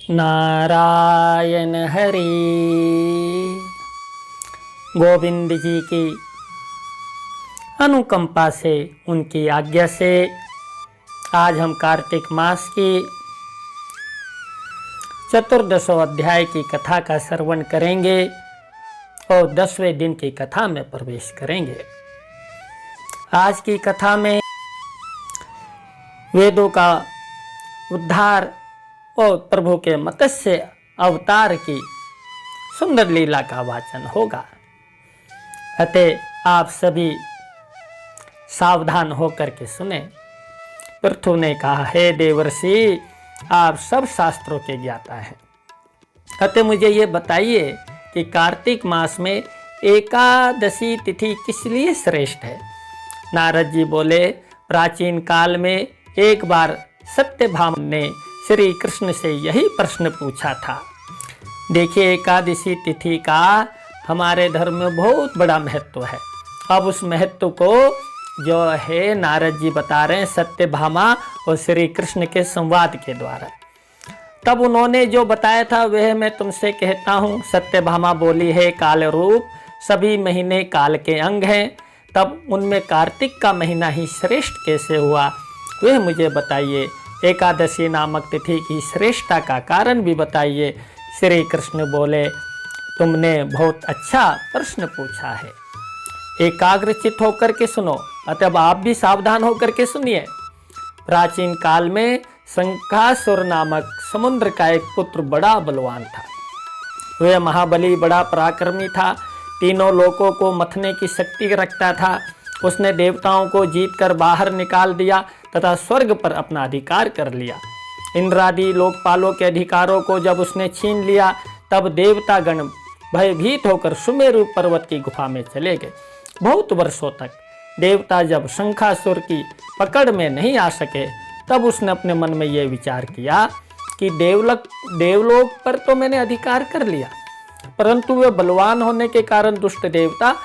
नारायण हरि। गोविंद जी की अनुकंपा से, उनकी आज्ञा से आज हम कार्तिक मास की चतुर्दशों अध्याय की कथा का श्रवण करेंगे और 10वें दिन की कथा में प्रवेश करेंगे। आज की कथा में वेदों का उद्धार और प्रभु के मत्स्य अवतार की सुंदर लीला का वाचन होगा। अतः आप सभी सावधान होकर के सुने। पृथु ने कहा, हे देवर्षि, आप सब शास्त्रों के ज्ञाता हैं, अतः मुझे ये बताइए कि कार्तिक मास में एकादशी तिथि किस लिए श्रेष्ठ है। नारद जी बोले, प्राचीन काल में एक बार सत्यभामा ने श्री कृष्ण से यही प्रश्न पूछा था। देखिए, एकादशी तिथि का हमारे धर्म में बहुत बड़ा महत्व है। अब उस महत्व को जो है नारद जी बता रहे हैं सत्यभामा और श्री कृष्ण के संवाद के द्वारा। तब उन्होंने जो बताया था वह मैं तुमसे कहता हूँ। सत्यभामा बोली, है काल रूप, सभी महीने काल के अंग हैं, तब उनमें कार्तिक का महीना ही श्रेष्ठ कैसे हुआ, वह मुझे बताइए। एकादशी नामक तिथि की श्रेष्ठता का कारण भी बताइए। श्री कृष्ण बोले, तुमने बहुत अच्छा प्रश्न पूछा है, एकाग्रचित होकर के सुनो। अतः आप भी सावधान होकर के सुनिए। प्राचीन काल में शंखासुर नामक समुद्र का एक पुत्र बड़ा बलवान था। वह महाबली, बड़ा पराक्रमी था, तीनों लोकों को मथने की शक्ति रखता था। उसने देवताओं को जीतकर बाहर निकाल दिया तथा स्वर्ग पर अपना अधिकार कर लिया। इंद्रादि लोकपालों के अधिकारों को जब उसने छीन लिया, तब देवतागण भयभीत होकर सुमेरु पर्वत की गुफा में चले गए। बहुत वर्षों तक देवता जब शंखासुर की पकड़ में नहीं आ सके, तब उसने अपने मन में यह विचार किया कि देवलोक पर तो मैंने अधिकार कर लिया, परंतु वे बलवान होने के कारण दुष्ट देवता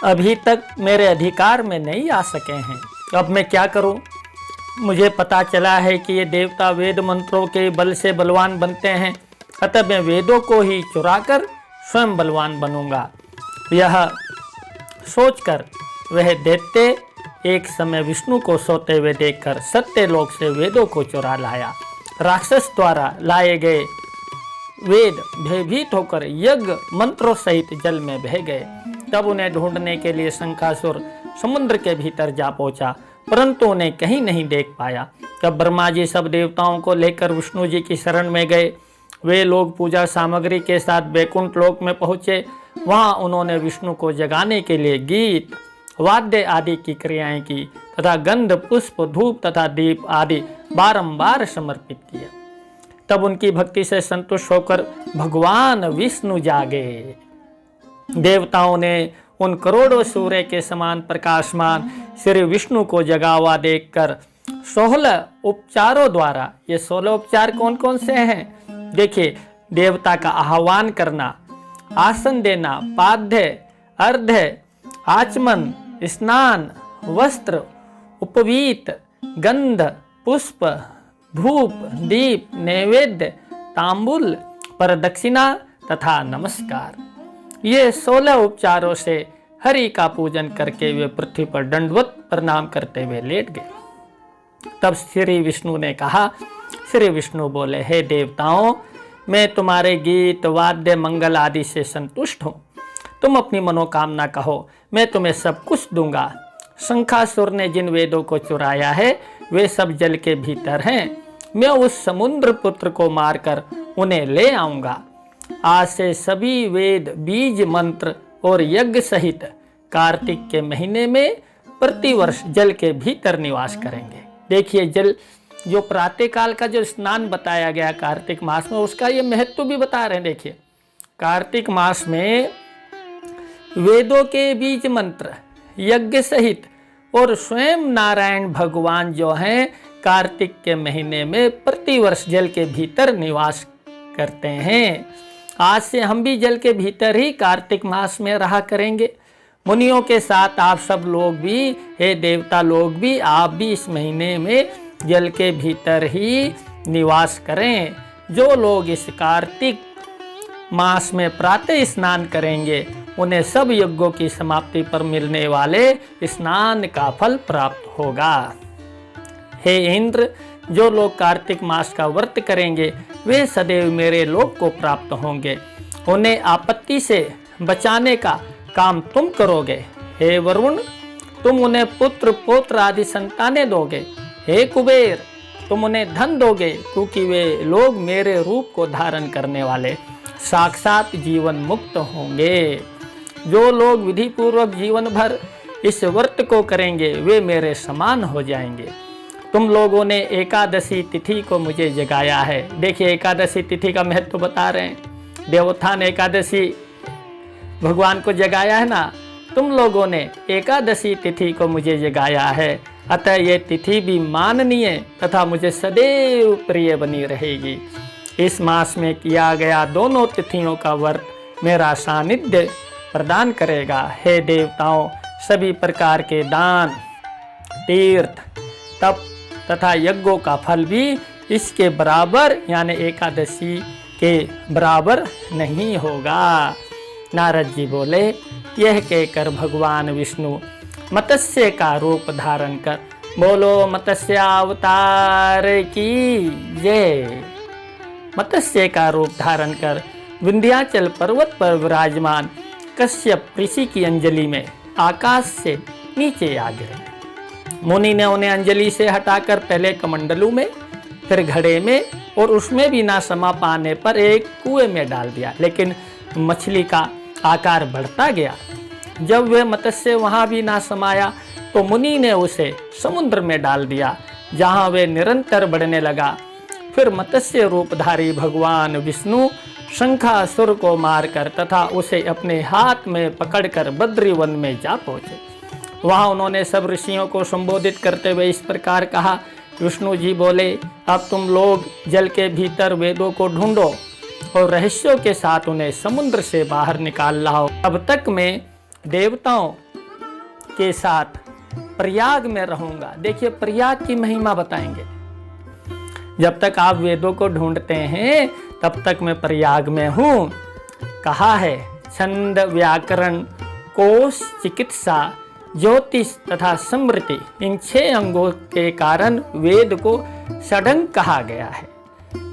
अभी तक मेरे अधिकार में नहीं आ सके हैं। अब मैं क्या करूं? मुझे पता चला है कि ये देवता वेद मंत्रों के बल से बलवान बनते हैं, अतः मैं वेदों को ही चुराकर स्वयं बलवान बनूंगा। यह सोचकर वह दैत्य एक समय विष्णु को सोते हुए देखकर सत्यलोक से वेदों को चुरा लाया। राक्षस द्वारा लाए गए वेद भयभीत होकर यज्ञ मंत्रों सहित जल में बह गए। तब उन्हें ढूंढने के लिए शंखासुर समुद्र के भीतर जा पहुंचा, परंतु उन्हें कहीं नहीं देख पाया। तब ब्रह्मा जी सब देवताओं को लेकर विष्णु जी की शरण में गए। वे लोग पूजा सामग्री के साथ वैकुंठ लोक में पहुंचे। वहां उन्होंने विष्णु को जगाने के लिए गीत, वाद्य आदि की क्रियाएं की तथा गंध, पुष्प, धूप तथा दीप आदि बारंबार समर्पित किया। तब उनकी भक्ति से संतुष्ट होकर भगवान विष्णु जागे। देवताओं ने उन करोड़ों सूर्य के समान प्रकाशमान श्री विष्णु को जगा हुआ देखकर 16 उपचारों द्वारा, ये 16 उपचार कौन कौन से हैं? देखिए, देवता का आह्वान करना, आसन देना, पाद्य, अर्घ्य, आचमन, स्नान, वस्त्र, उपवीत, गंध, पुष्प, धूप, दीप, नैवेद्य, तांबुल, प्रदक्षिणा तथा नमस्कार। ये 16 उपचारों से हरि का पूजन करके वे पृथ्वी पर दंडवत प्रणाम करते हुए लेट गए। तब श्री विष्णु ने कहा, श्री विष्णु बोले, हे देवताओं, मैं तुम्हारे गीत, वाद्य, मंगल आदि से संतुष्ट हूँ। तुम अपनी मनोकामना कहो, मैं तुम्हें सब कुछ दूंगा। शंखासुर ने जिन वेदों को चुराया है वे सब जल के भीतर हैं। मैं उस समुद्र पुत्र को मारकर उन्हें ले आऊंगा। आज से सभी वेद, बीज, मंत्र और यज्ञ सहित कार्तिक के महीने में प्रतिवर्ष जल के भीतर निवास करेंगे। देखिए, जल जो प्रातः काल का जो स्नान बताया गया कार्तिक मास में, उसका ये महत्व भी बता रहे हैं। देखिए, कार्तिक मास में वेदों के बीज मंत्र, यज्ञ सहित और स्वयं नारायण भगवान जो हैं कार्तिक के महीने में प्रतिवर्ष जल के भीतर निवास करते हैं। आज से हम भी जल के भीतर ही कार्तिक मास में रहा करेंगे। मुनियों के साथ आप सब लोग भी, हे देवता लोग भी, आप भी इस महीने में जल के भीतर ही निवास करें। जो लोग इस कार्तिक मास में प्रातः स्नान करेंगे उन्हें सब यज्ञों की समाप्ति पर मिलने वाले स्नान का फल प्राप्त होगा। हे इंद्र, जो लोग कार्तिक मास का व्रत करेंगे वे सदैव मेरे लोक को प्राप्त होंगे। उन्हें आपत्ति से बचाने का काम तुम करोगे। हे वरुण, तुम उन्हें पुत्र पौत्र आदि संतानें दोगे। हे कुबेर, तुम उन्हें धन दोगे, क्योंकि वे लोग मेरे रूप को धारण करने वाले साक्षात जीवन मुक्त होंगे। जो लोग विधि पूर्वक जीवन भर इस व्रत को करेंगे वे मेरे समान हो जाएंगे। तुम लोगों ने एकादशी तिथि को मुझे जगाया है। देखिए, एकादशी तिथि का महत्व बता रहे हैं। देवोत्थान एकादशी भगवान को जगाया है ना, तुम लोगों ने एकादशी तिथि को मुझे जगाया है, अतः ये तिथि भी माननीय तथा मुझे सदैव प्रिय बनी रहेगी। इस मास में किया गया दोनों तिथियों का व्रत मेरा सानिध्य प्रदान करेगा। हे देवताओं, सभी प्रकार के दान, तीर्थ, तप तथा यज्ञों का फल भी इसके बराबर यानी एकादशी के बराबर नहीं होगा। नारद जी बोले, यह कहकर भगवान विष्णु मत्स्य का रूप धारण कर, बोलो मत्स्य अवतार की जय। मत्स्य का रूप धारण कर विंध्याचल पर्वत पर विराजमान कश्यप ऋषि की अंजलि में आकाश से नीचे आ गिरे। मुनि ने उन्हें अंजलि से हटाकर पहले कमंडलू में, फिर घड़े में और उसमें भी ना समा पाने पर एक कुएं में डाल दिया। लेकिन मछली का आकार बढ़ता गया। जब वह मत्स्य वहां भी ना समाया तो मुनि ने उसे समुद्र में डाल दिया, जहां वह निरंतर बढ़ने लगा। फिर मत्स्य रूपधारी भगवान विष्णु शंखासुर को मारकर तथा उसे अपने हाथ में पकड़कर बद्रीवन में जा पहुंचे। वहां उन्होंने सब ऋषियों को संबोधित करते हुए इस प्रकार कहा। विष्णु जी बोले, अब तुम लोग जल के भीतर वेदों को ढूंढो और रहस्यों के साथ उन्हें समुद्र से बाहर निकाल लाओ। अब तक मैं देवताओं के साथ प्रयाग में रहूंगा। देखिए, प्रयाग की महिमा बताएंगे। जब तक आप वेदों को ढूंढते हैं तब तक मैं प्रयाग में हूँ। कहा है, छंद, व्याकरण, कोश, चिकित्सा, ज्योतिष तथा स्मृति, इन 6 अंगों के कारण वेद को षडंग कहा गया है।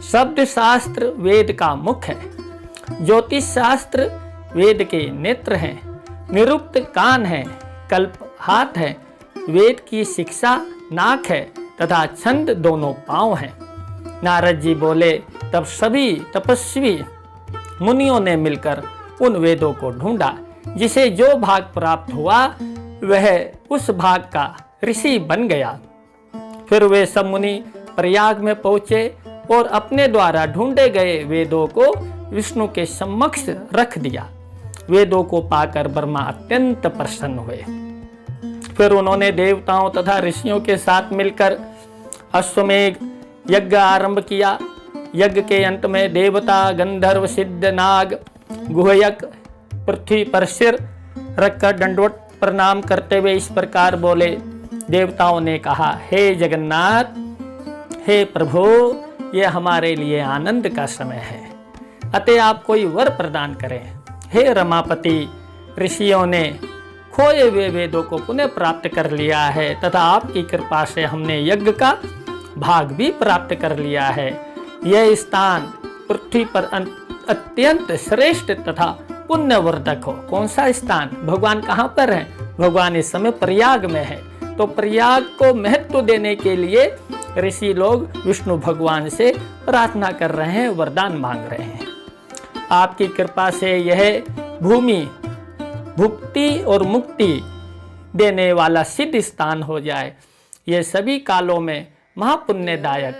शब्द शास्त्र वेद का मुख है, ज्योतिष शास्त्र वेद के नेत्र हैं, निरुक्त कान है, कल्प हाथ है, वेद की शिक्षा नाक है तथा छंद दोनों पांव हैं। नारद जी बोले, तब सभी तपस्वी मुनियों ने मिलकर उन वेदों को ढूंढा। जिसे जो भाग प्राप्त हुआ वह उस भाग का ऋषि बन गया। फिर वे सब मुनि प्रयाग में पहुंचे और अपने द्वारा ढूंढे गए वेदों को विष्णु के समक्ष रख दिया। वेदों को पाकर ब्रह्मा अत्यंत प्रसन्न हुए। फिर उन्होंने देवताओं तथा ऋषियों के साथ मिलकर अश्वमेघ यज्ञ आरंभ किया। यज्ञ के अंत में देवता, गंधर्व, सिद्ध, नाग, गुहयक पृथ्वी पर सिर रखकर दंडवत प्रणाम करते हुए इस प्रकार बोले। देवताओं ने कहा, हे जगन्नाथ, हे प्रभु, यह हमारे लिए आनंद का समय है, अतः आप कोई वर प्रदान करें। हे रमापति, ऋषियों ने खोए हुए वेदों को पुनः प्राप्त कर लिया है तथा आपकी कृपा से हमने यज्ञ का भाग भी प्राप्त कर लिया है। यह स्थान पृथ्वी पर अत्यंत श्रेष्ठ तथा पुण्यवर्धक हो। कौन सा स्थान? भगवान कहाँ पर है? भगवान इस समय प्रयाग में है। तो प्रयाग को महत्व देने के लिए ऋषि लोग विष्णु भगवान से प्रार्थना कर रहे हैं, वरदान मांग रहे हैं। आपकी कृपा से यह भूमि भुक्ति और मुक्ति देने वाला सिद्ध स्थान हो जाए। ये सभी कालों में महापुण्यदायक,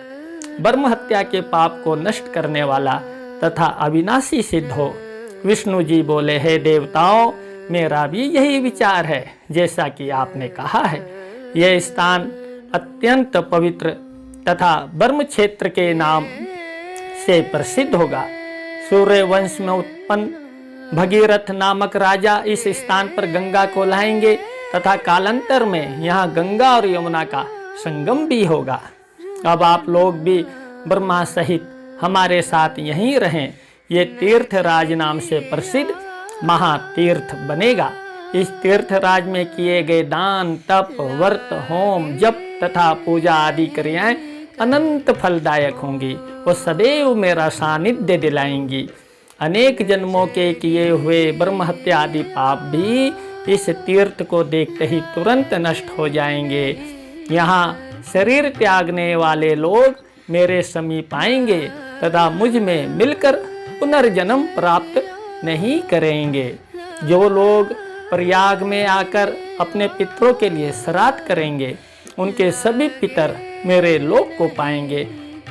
ब्रह्म हत्या के पाप को नष्ट करने वाला तथा अविनाशी सिद्ध हो। विष्णु जी बोले, हे देवताओं, मेरा भी यही विचार है जैसा कि आपने कहा है। यह स्थान अत्यंत पवित्र तथा ब्रह्म क्षेत्र के नाम से प्रसिद्ध होगा। सूर्य वंश में उत्पन्न भगीरथ नामक राजा इस स्थान पर गंगा को लाएंगे तथा कालांतर में यहाँ गंगा और यमुना का संगम भी होगा। अब आप लोग भी ब्रह्मा सहित हमारे साथ यहीं रहें। ये तीर्थराज नाम से प्रसिद्ध महातीर्थ बनेगा। इस तीर्थराज में किए गए दान, तप, व्रत, होम, जप तथा पूजा आदि क्रियाएं अनंत फलदायक होंगी। वो सदैव मेरा सानिध्य दिलाएंगी। अनेक जन्मों के किए हुए ब्रह्म हत्या आदि पाप भी इस तीर्थ को देखते ही तुरंत नष्ट हो जाएंगे। यहाँ शरीर त्यागने वाले लोग मेरे समीप आएंगे तथा मुझ में मिलकर पुनर्जन्म प्राप्त नहीं करेंगे। जो लोग प्रयाग में आकर अपने पितरों के लिए श्राद्ध करेंगे, उनके सभी पितर मेरे लोक को पाएंगे।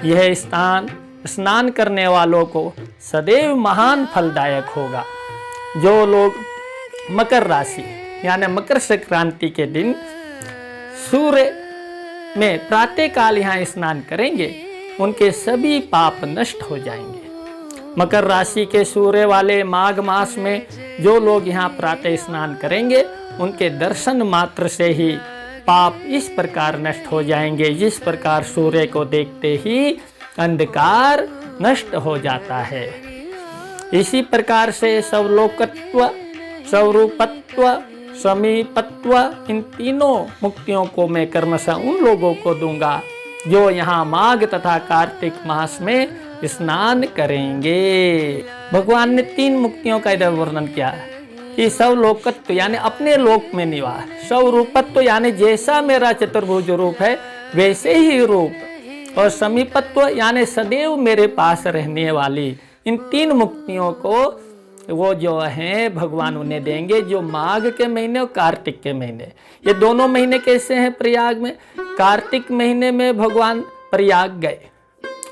यह स्थान स्नान करने वालों को सदैव महान फलदायक होगा। जो लोग मकर राशि यानी मकर संक्रांति के दिन सूर्य में प्रातःकाल यहाँ स्नान करेंगे, उनके सभी पाप नष्ट हो जाएंगे। मकर राशि के सूर्य वाले माघ मास में जो लोग यहाँ प्रातः स्नान करेंगे, उनके दर्शन मात्र से ही पाप इस प्रकार नष्ट हो जाएंगे जिस प्रकार सूर्य को देखते ही अंधकार नष्ट हो जाता है। इसी प्रकार से सवलोकत्व, स्वरूपत्व, समीपत्व, इन तीनों मुक्तियों को मैं क्रमशः उन लोगों को दूंगा जो यहाँ माघ तथा कार्तिक मास में स्नान करेंगे। भगवान ने 3 मुक्तियों का इधर वर्णन किया कि सवलोकत्व यानी अपने लोक में निवास, स्वरूपत्व यानी जैसा मेरा चतुर्भुज रूप है वैसे ही रूप, और समीपत्व यानी सदैव मेरे पास रहने वाली। इन 3 मुक्तियों को वो जो हैं भगवान उन्हें देंगे जो माघ के महीने और कार्तिक के महीने। ये दोनों महीने कैसे हैं प्रयाग में? कार्तिक महीने में भगवान प्रयाग गए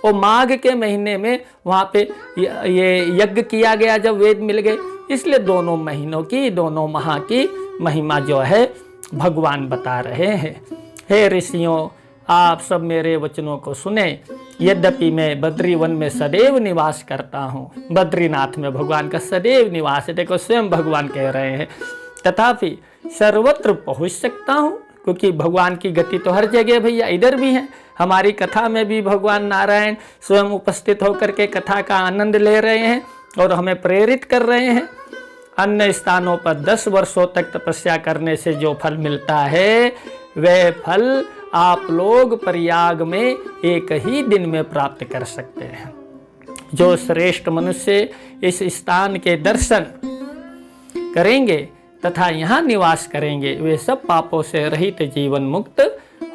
और माघ के महीने में वहाँ पे ये यज्ञ किया गया जब वेद मिल गए। इसलिए दोनों महीनों की, दोनों माह की महिमा जो है भगवान बता रहे हैं। हे ऋषियों, आप सब मेरे वचनों को सुने। यद्यपि मैं बद्री वन में सदैव निवास करता हूँ, बद्रीनाथ में भगवान का सदैव निवास है, देखो स्वयं भगवान कह रहे हैं, तथापि सर्वत्र पहुँच सकता हूँ क्योंकि भगवान की गति तो हर जगह भैया, इधर भी है। हमारी कथा में भी भगवान नारायण स्वयं उपस्थित होकर के कथा का आनंद ले रहे हैं और हमें प्रेरित कर रहे हैं। अन्य स्थानों पर 10 वर्षों तक तपस्या करने से जो फल मिलता है वह फल आप लोग प्रयाग में एक ही दिन में प्राप्त कर सकते हैं। जो श्रेष्ठ मनुष्य इस स्थान के दर्शन करेंगे तथा यहाँ निवास करेंगे वे सब पापों से रहित जीवन मुक्त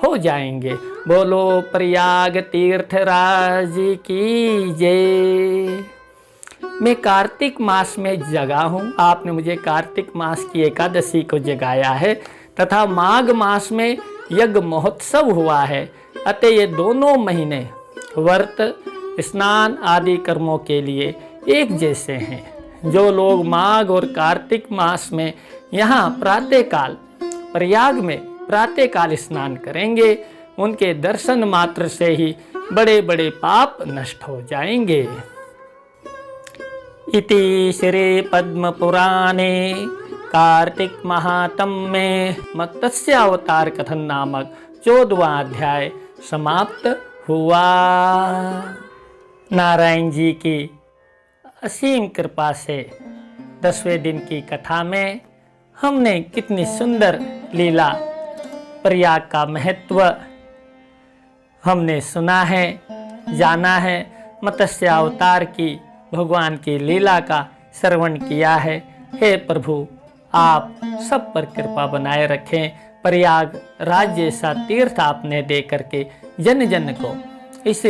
हो जाएंगे। बोलो प्रयाग तीर्थराज की जय। मैं कार्तिक मास में जगा हूँ, आपने मुझे कार्तिक मास की एकादशी को जगाया है तथा माघ मास में यज्ञ महोत्सव हुआ है। अतः ये दोनों महीने व्रत, स्नान आदि कर्मों के लिए एक जैसे हैं। जो लोग माघ और कार्तिक मास में यहाँ प्रातःकाल प्रयाग में प्रातःकाल स्नान करेंगे, उनके दर्शन मात्र से ही बड़े बड़े पाप नष्ट हो जाएंगे। इति श्री पद्म पुराणे कार्तिक महात्म्ये मत्स्य अवतार कथन नामक 14वां अध्याय समाप्त हुआ। नारायण जी की असीम कृपा से 10वें दिन की कथा में हमने कितनी सुंदर लीला, प्रयाग का महत्व हमने सुना है, जाना है। मत्स्य अवतार की भगवान की लीला का श्रवण किया है। हे प्रभु, आप सब पर कृपा बनाए रखें। प्रयाग राज्य जैसा तीर्थ आपने दे करके जन जन को, इस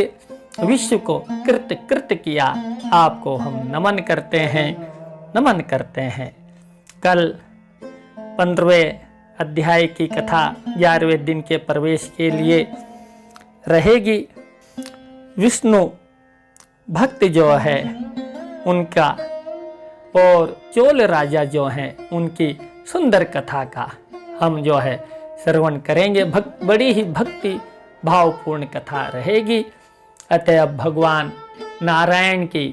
विश्व को कृत किया। आपको हम नमन करते हैं, नमन करते हैं। कल 15वें अध्याय की कथा 11वें दिन के प्रवेश के लिए रहेगी। विष्णु भक्त जो है उनका और चोल राजा जो हैं उनकी सुंदर कथा का हम जो है श्रवण करेंगे। बड़ी ही भक्ति भावपूर्ण कथा रहेगी। अतः अब भगवान नारायण की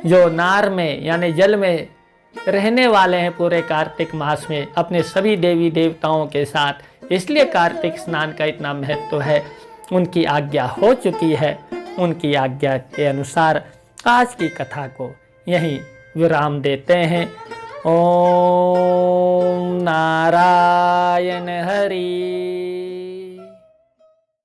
जो नार में यानी जल में रहने वाले हैं पूरे कार्तिक मास में अपने सभी देवी देवताओं के साथ, इसलिए कार्तिक स्नान का इतना महत्व है। उनकी आज्ञा हो चुकी है। उनकी आज्ञा के अनुसार आज की कथा को यहीं विराम देते हैं। ओम नारायण हरि।